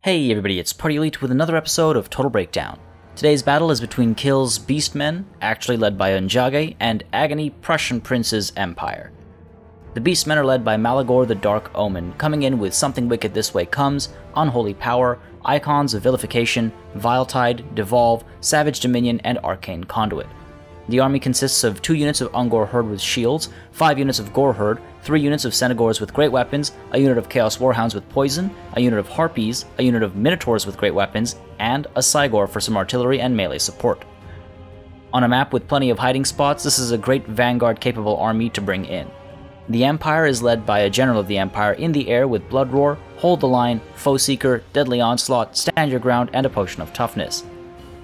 Hey everybody, it's Party Elite with another episode of Total Breakdown. Today's battle is between Kill's Beastmen, actually led by Ondjage, and Agony PrussianPrince's Empire. The Beastmen are led by Malagor the Dark Omen, coming in with Something Wicked This Way Comes, Unholy Power, Icons of Vilification, Viletide, Devolve, Savage Dominion, and Arcane Conduit. The army consists of 2 units of Ungor Herd with shields, 5 units of Gore Herd, 3 units of Senegors with great weapons, a unit of Chaos Warhounds with poison, a unit of Harpies, a unit of Minotaurs with great weapons, and a Cygor for some artillery and melee support. On a map with plenty of hiding spots, this is a great vanguard-capable army to bring in. The Empire is led by a General of the Empire in the air with Blood Roar, Hold the Line, Foe Seeker, Deadly Onslaught, Stand Your Ground, and a Potion of Toughness.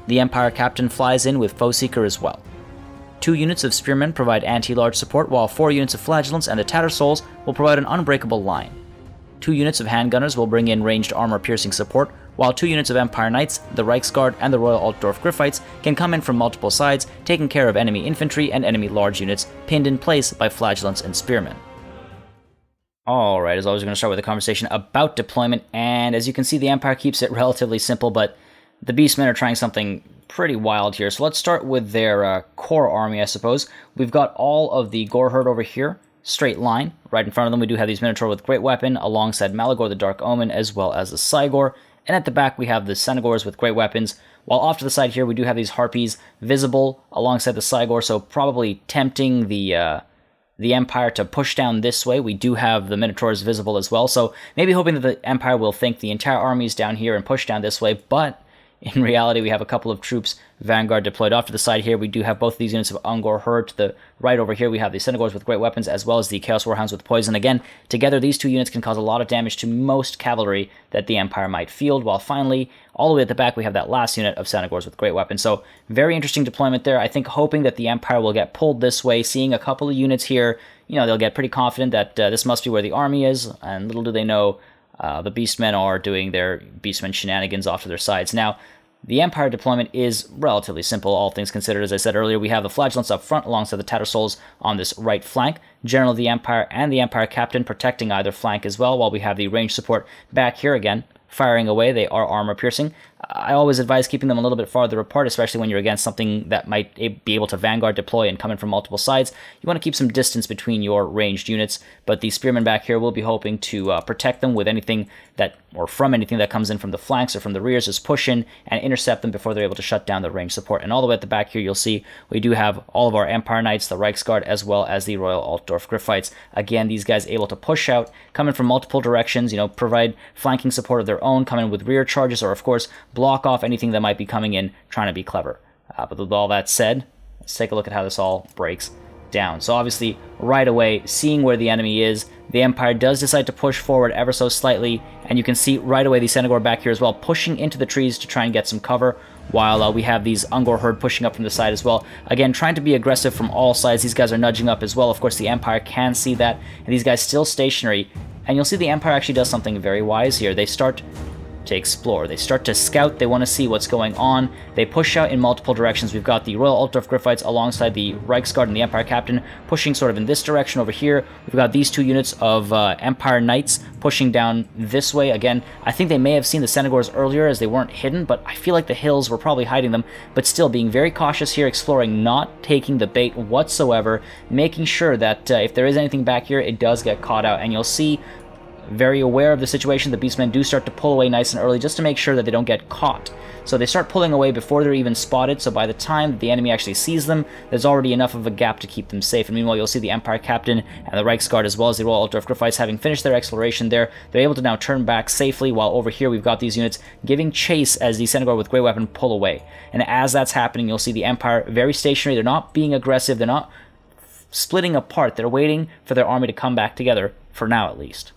The Empire Captain flies in with Foe Seeker as well. 2 units of Spearmen provide anti-large support, while 4 units of Flagellants and the Tattersouls will provide an unbreakable line. 2 units of Handgunners will bring in ranged armor-piercing support, while 2 units of Empire Knights, the Reichsguard, and the Royal Altdorf Griffites can come in from multiple sides, taking care of enemy infantry and enemy large units, pinned in place by Flagellants and Spearmen. Alright, as always, we're going to start with a conversation about deployment, and as you can see, the Empire keeps it relatively simple, but the Beastmen are trying something pretty wild here. So let's start with their core army, I suppose. We've got all of the Gore Herd over here, straight line. Right in front of them, we do have these Minotaur with great weapon, alongside Malagor the Dark Omen, as well as the Cygor. And at the back, we have the Senegors with great weapons. While off to the side here, we do have these Harpies visible alongside the Cygor, so probably tempting the Empire to push down this way. We do have the Minotaurs visible as well, so maybe hoping that the Empire will think the entire army is down here and push down this way, but in reality, we have a couple of troops vanguard deployed off to the side here. We do have both of these units of Ungor Herd. To the right over here, we have the Senegors with great weapons, as well as the Chaos Warhounds with poison. Again, together, these 2 units can cause a lot of damage to most cavalry that the Empire might field, while finally, all the way at the back, we have that last unit of Senegors with great weapons. So, very interesting deployment there. I think hoping that the Empire will get pulled this way, seeing a couple of units here, they'll get pretty confident that this must be where the army is, and little do they know, the Beastmen are doing their Beastmen shenanigans off to their sides. Now, the Empire deployment is relatively simple, all things considered. As I said earlier, we have the Flagellants up front alongside the Tattersouls on this right flank, General of the Empire and the Empire Captain protecting either flank as well, while we have the ranged support back here again, firing away. They are armor-piercing. I always advise keeping them a little bit farther apart, especially when you're against something that might be able to vanguard deploy and come in from multiple sides. You want to keep some distance between your ranged units, but the Spearmen back here will be hoping to protect them with anything that, or from anything that comes in from the flanks or from the rears, just push in and intercept them before they're able to shut down the ranged support. And all the way at the back here, you'll see we do have all of our Empire Knights, the Reichsguard, as well as the Royal Altdorf Griffites. Again, these guys able to push out, come in from multiple directions, provide flanking support of their own, come in with rear charges, or of course, block off anything that might be coming in, trying to be clever. But with all that said, let's take a look at how this all breaks down. So obviously, right away, seeing where the enemy is, the Empire does decide to push forward ever so slightly, and you can see right away the Senegor back here as well, pushing into the trees to try and get some cover, while we have these Ungor Herd pushing up from the side as well. Again, trying to be aggressive from all sides. These guys are nudging up as well. Of course, the Empire can see that, and these guys still stationary, and you'll see the Empire actually does something very wise here. They start to explore. They start to scout. They want to see what's going on. They push out in multiple directions. We've got the Royal Altdorf Griffites alongside the Reichsguard and the Empire Captain pushing sort of in this direction over here. We've got these 2 units of Empire Knights pushing down this way. Again, I think they may have seen the Senegors earlier as they weren't hidden, but I feel like the hills were probably hiding them, but still being very cautious here, exploring, not taking the bait whatsoever, making sure that if there is anything back here, it does get caught out. And you'll see, very aware of the situation, the Beastmen do start to pull away nice and early just to make sure that they don't get caught. So they start pulling away before they're even spotted, so by the time the enemy actually sees them, there's already enough of a gap to keep them safe. And meanwhile, you'll see the Empire Captain and the Reichsguard, as well as the Royal Altdorf Griffites, having finished their exploration there. They're able to now turn back safely, while over here we've got these units giving chase as the Senegor with great weapon pull away. And as that's happening, you'll see the Empire very stationary. They're not being aggressive. They're not splitting apart. They're waiting for their army to come back together, for now at least.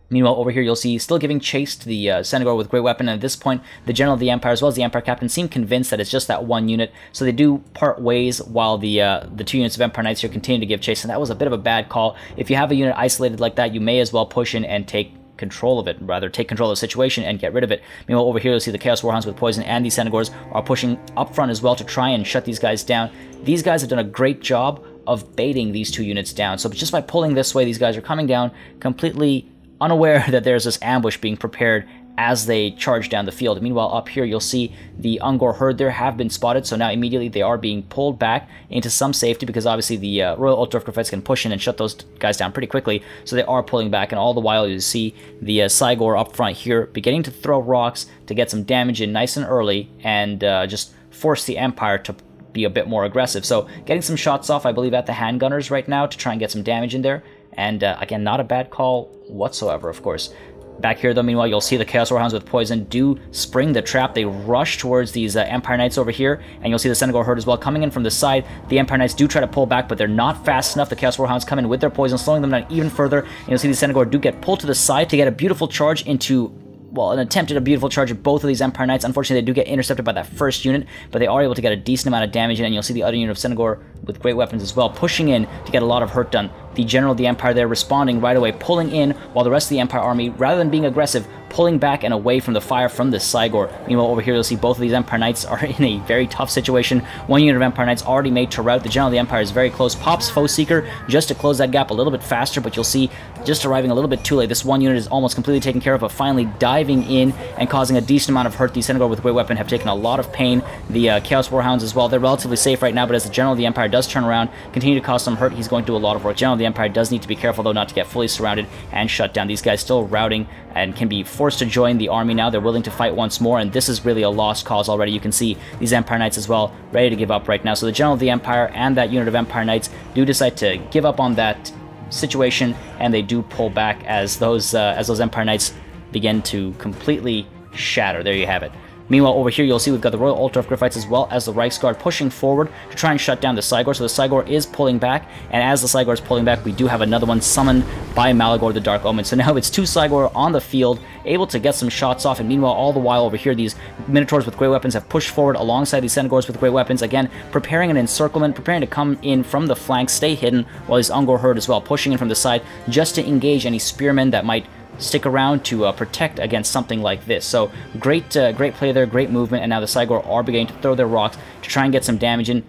Meanwhile, over here, you'll see still giving chase to the Senegor with great weapon, and at this point, the General of the Empire, as well as the Empire Captain, seem convinced that it's just that one unit, so they do part ways, while the 2 units of Empire Knights here continue to give chase, and that was a bit of a bad call. If you have a unit isolated like that, you may as well push in and take control of it, rather take control of the situation and get rid of it. Meanwhile, over here, you'll see the Chaos Warhounds with poison and the Senegors are pushing up front as well to try and shut these guys down. These guys have done a great job of baiting these 2 units down, so just by pulling this way, these guys are coming down completely unaware that there's this ambush being prepared as they charge down the field. Meanwhile, up here, you'll see the Ungor herd there have been spotted, so now immediately they are being pulled back into some safety, because obviously the Royal Ultra can push in and shut those guys down pretty quickly, so they are pulling back, and all the while you see the Cygor up front here beginning to throw rocks to get some damage in nice and early, and just force the Empire to be a bit more aggressive. So getting some shots off, I believe, at the handgunners right now to try and get some damage in there, and again, not a bad call whatsoever, of course. Back here, though, meanwhile, you'll see the Chaos Warhounds with poison do spring the trap. They rush towards these Empire Knights over here, and you'll see the Senegor herd as well coming in from the side. The Empire Knights do try to pull back, but they're not fast enough. The Chaos Warhounds come in with their poison, slowing them down even further, and you'll see the Senegor do get pulled to the side to get a beautiful charge into... well, an attempt at a beautiful charge of both of these Empire Knights. Unfortunately, they do get intercepted by that first unit, but they are able to get a decent amount of damage in, and you'll see the other unit of Senegor with great weapons as well, pushing in to get a lot of hurt done. The General of the Empire there responding right away, pulling in, while the rest of the Empire army, rather than being aggressive, pulling back and away from the fire from the Cygor. Meanwhile, over here, you'll see both of these Empire Knights are in a very tough situation. One unit of Empire Knights already made to rout. The General of the Empire is very close. Pops Foe Seeker just to close that gap a little bit faster, but you'll see just arriving a little bit too late. This one unit is almost completely taken care of, but finally diving in and causing a decent amount of hurt. The Senegor with great weapon have taken a lot of pain. The Chaos Warhounds as well, they're relatively safe right now, but as the General of the Empire does turn around, continue to cause some hurt, he's going to do a lot of work. General of the Empire does need to be careful, though, not to get fully surrounded and shut down. These guys still routing and can be forced to join the army now. They're willing to fight once more, and this is really a lost cause already. You can see these Empire Knights as well ready to give up right now. So the General of the Empire and that unit of Empire Knights do decide to give up on that situation, and they do pull back as those Empire Knights begin to completely shatter. There you have it. Meanwhile, over here, you'll see we've got the Royal Ultra of Griffites as well as the Reichsguard pushing forward to try and shut down the Cygor. So the Cygor is pulling back, and as the Cygor is pulling back, we do have another one summoned by Malagor the Dark Omen. So now it's two Cygor on the field, able to get some shots off, and meanwhile, all the while over here, these Minotaurs with great weapons have pushed forward alongside these Senegors with great weapons, again, preparing an encirclement, preparing to come in from the flank, stay hidden, while these Ungor herd as well, pushing in from the side, just to engage any spearmen that might stick around to protect against something like this. So great play there, great movement, and now the Cygor are beginning to throw their rocks to try and get some damage in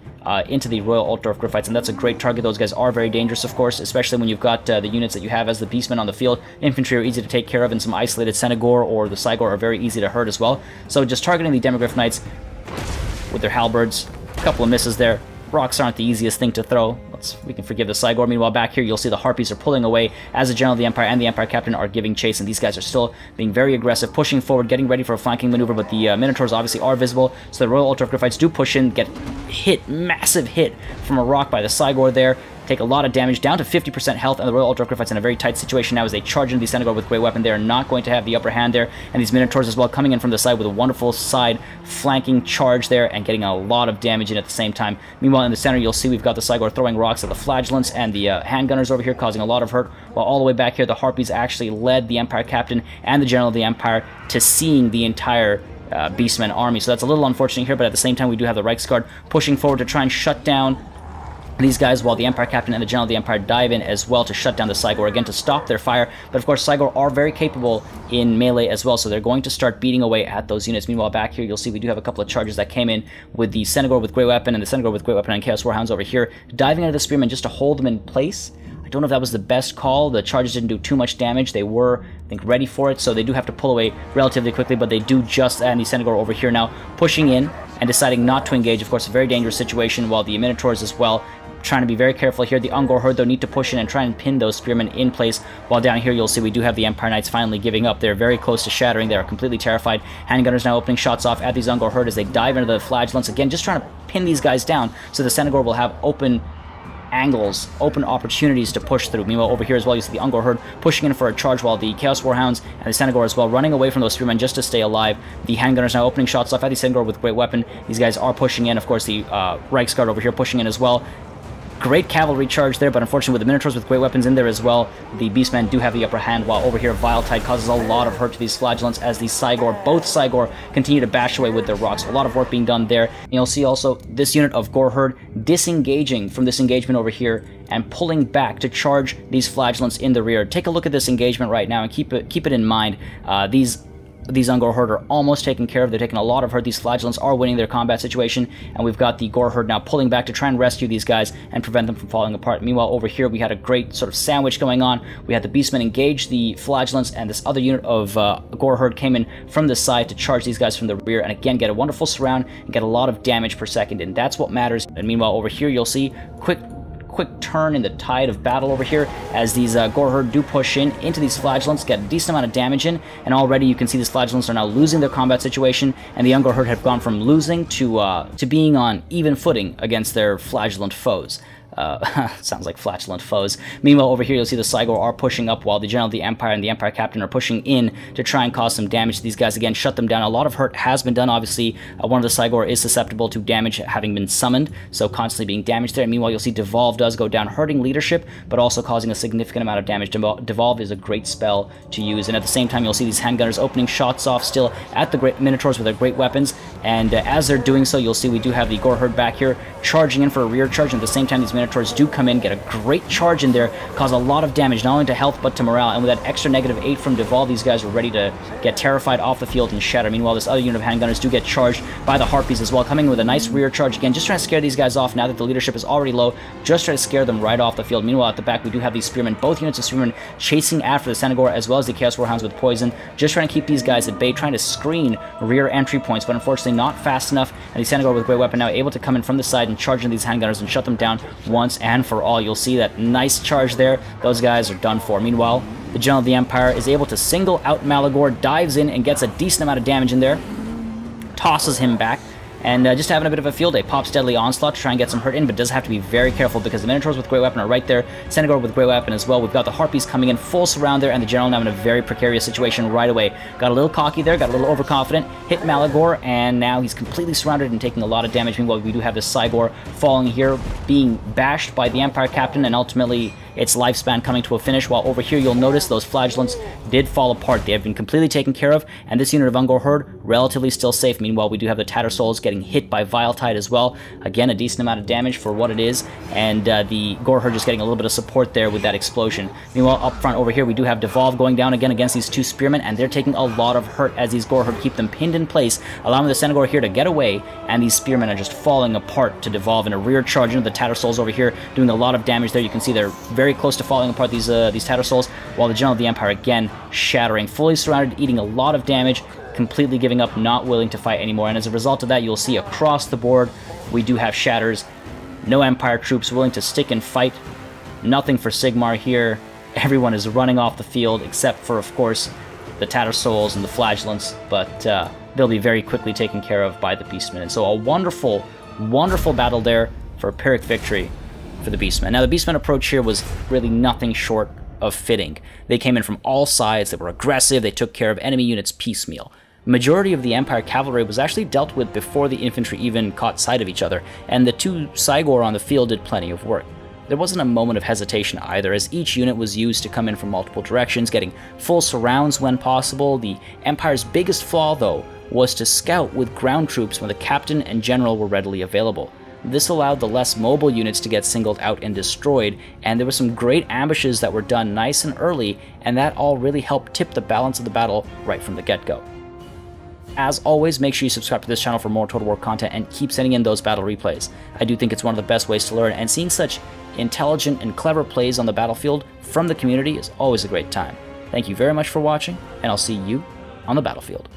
into the Royal Ultra of Griffites, and that's a great target. Those guys are very dangerous, of course, especially when you've got the units that you have as the Beastmen on the field. Infantry are easy to take care of, and some isolated Senegor or the Cygor are very easy to hurt as well. So just targeting the Demogryph Knights with their halberds, a couple of misses there. Rocks aren't the easiest thing to throw. We can forgive the Cygor. Meanwhile, back here, you'll see the Harpies are pulling away as the General of the Empire and the Empire Captain are giving chase, and these guys are still being very aggressive, pushing forward, getting ready for a flanking maneuver, but the Minotaurs obviously are visible, so the Royal Ultra of Griffites do push in, get hit, massive hit from a rock by the Cygor there, take a lot of damage, down to 50% health, and the Royal Ultra of Griffites in a very tight situation now as they charge into the Senegor with great weapon. They are not going to have the upper hand there, and these Minotaurs as well coming in from the side with a wonderful side flanking charge there and getting a lot of damage in at the same time. Meanwhile, in the center, you'll see we've got the Cygor throwing rocks at the Flagellants and the handgunners over here, causing a lot of hurt, while all the way back here, the Harpies actually led the Empire Captain and the General of the Empire to seeing the entire Beastmen army. So that's a little unfortunate here, but at the same time, we do have the Reichsguard pushing forward to try and shut down these guys, while the Empire Captain and the General of the Empire dive in as well to shut down the Cygor, again, to stop their fire. But of course, Cygor are very capable in melee as well, so they're going to start beating away at those units. Meanwhile, back here, you'll see we do have a couple of charges that came in with the Senegor with great weapon and the Senegor with great weapon and Chaos Warhounds over here, diving into the Spearmen just to hold them in place. I don't know if that was the best call. The charges didn't do too much damage. They were, I think, ready for it, so they do have to pull away relatively quickly, but they do just, and the Senegor over here now pushing in and deciding not to engage. Of course, a very dangerous situation, while the Minotaurs as well trying to be very careful here. The Ungor herd, though, need to push in and try and pin those spearmen in place, while down here you'll see we do have the Empire Knights finally giving up. They're very close to shattering. They are completely terrified. Handgunners now opening shots off at these Ungor herd as they dive into the Flagellants, again, just trying to pin these guys down so the Senegor will have open angles, open opportunities to push through. Meanwhile, over here as well, you see the Ungor herd pushing in for a charge, while the Chaos Warhounds and the Senegor as well running away from those spearmen just to stay alive. The handgunners now opening shots off at the Senegor with great weapon. These guys are pushing in. Of course, the Reichsguard over here pushing in as well. Great cavalry charge there, but unfortunately with the Minotaurs with great weapons in there as well, the Beastmen do have the upper hand, while over here Vile Tide causes a lot of hurt to these Flagellants as the Cygor, both Cygor, continue to bash away with their rocks. A lot of work being done there. And you'll see also this unit of Gore Herd disengaging from this engagement over here and pulling back to charge these Flagellants in the rear. Take a look at this engagement right now and keep it in mind. These these Ungor Horde are almost taken care of. They're taking a lot of hurt. These Flagellants are winning their combat situation, and we've got the Gore Horde now pulling back to try and rescue these guys and prevent them from falling apart. Meanwhile, over here, we had a great sort of sandwich going on. We had the Beastmen engage the Flagellants, and this other unit of Gore Horde came in from the side to charge these guys from the rear, and again, get a wonderful surround and get a lot of damage per second, and that's what matters. And meanwhile, over here, you'll see quick turn in the tide of battle over here as these Gore Horde do push into these Flagellants, get a decent amount of damage in, and already you can see these Flagellants are now losing their combat situation, and the Ungor Horde have gone from losing to being on even footing against their Flagellant foes. Sounds like flatulent foes. Meanwhile, over here, you'll see the Cygor are pushing up while the General of the Empire and the Empire Captain are pushing in to try and cause some damage to these guys. Again, shut them down. A lot of hurt has been done. Obviously, one of the Cygor is susceptible to damage having been summoned, so constantly being damaged there. And meanwhile, you'll see Devolve does go down, hurting leadership, but also causing a significant amount of damage. Devolve is a great spell to use, and at the same time, you'll see these handgunners opening shots off still at the great Minotaurs with their great weapons, and as they're doing so, you'll see we do have the Gore Horde back here charging in for a rear charge, and at the same time, these Minotaurs do come in, get a great charge in there, cause a lot of damage, not only to health, but to morale, and with that extra -8 from Devolve, these guys are ready to get terrified off the field and shatter. Meanwhile, this other unit of handgunners do get charged by the Harpies as well, coming with a nice rear charge again, just trying to scare these guys off now that the leadership is already low, just try to scare them right off the field. Meanwhile, at the back, we do have these Spearmen, both units of Spearmen chasing after the Senegor, as well as the Chaos Warhounds with poison, just trying to keep these guys at bay, trying to screen rear entry points, but unfortunately not fast enough, and the Senegor with great weapon now able to come in from the side and charge into these handgunners and shut them down once and for all. You'll see that nice charge there. Those guys are done for. Meanwhile, the General of the Empire is able to single out Malagor, dives in and gets a decent amount of damage in there, tosses him back, and just having a bit of a field day. Pops Deadly Onslaught to try and get some hurt in, but does have to be very careful because the Minotaurs with great weapon are right there. Senegor with great weapon as well. We've got the Harpies coming in full surround there, and the General now in a very precarious situation right away. Got a little cocky there, got a little overconfident, hit Malagor, and now he's completely surrounded and taking a lot of damage. Meanwhile, we do have the Cygor falling here, being bashed by the Empire Captain, and ultimately its lifespan coming to a finish, while over here you'll notice those Flagellants did fall apart. They have been completely taken care of, and this unit of Ungor Horde relatively still safe. Meanwhile, we do have the Tattersouls getting hit by Vile Tide as well. Again, a decent amount of damage for what it is, and the Gore Horde just getting a little bit of support there with that explosion. Meanwhile, up front over here, we do have Devolve going down again against these two Spearmen, and they're taking a lot of hurt as these Gore Horde keep them pinned in place, allowing the Senegor here to get away, and these Spearmen are just falling apart to Devolve in a rear charge into the Tattersouls over here, doing a lot of damage there. You can see they're very close to falling apart, these Tattersouls, while the General of the Empire again shattering, fully surrounded, eating a lot of damage, completely giving up, not willing to fight anymore. And as a result of that, you'll see across the board we do have shatters. No Empire troops willing to stick and fight. Nothing for Sigmar here. Everyone is running off the field except for, of course, the Tattersouls and the Flagellants, but they'll be very quickly taken care of by the Beastmen. And so a wonderful, wonderful battle there for a Pyrrhic victory for the Beastmen. Now, the Beastmen approach here was really nothing short of fitting. They came in from all sides, they were aggressive, they took care of enemy units piecemeal. Majority of the Empire cavalry was actually dealt with before the infantry even caught sight of each other, and the two Cygor on the field did plenty of work. There wasn't a moment of hesitation either, as each unit was used to come in from multiple directions, getting full surrounds when possible. The Empire's biggest flaw, though, was to scout with ground troops when the captain and general were readily available. This allowed the less mobile units to get singled out and destroyed, and there were some great ambushes that were done nice and early, and that all really helped tip the balance of the battle right from the get-go. As always, make sure you subscribe to this channel for more Total War content and keep sending in those battle replays. I do think it's one of the best ways to learn, and seeing such intelligent and clever plays on the battlefield from the community is always a great time. Thank you very much for watching, and I'll see you on the battlefield.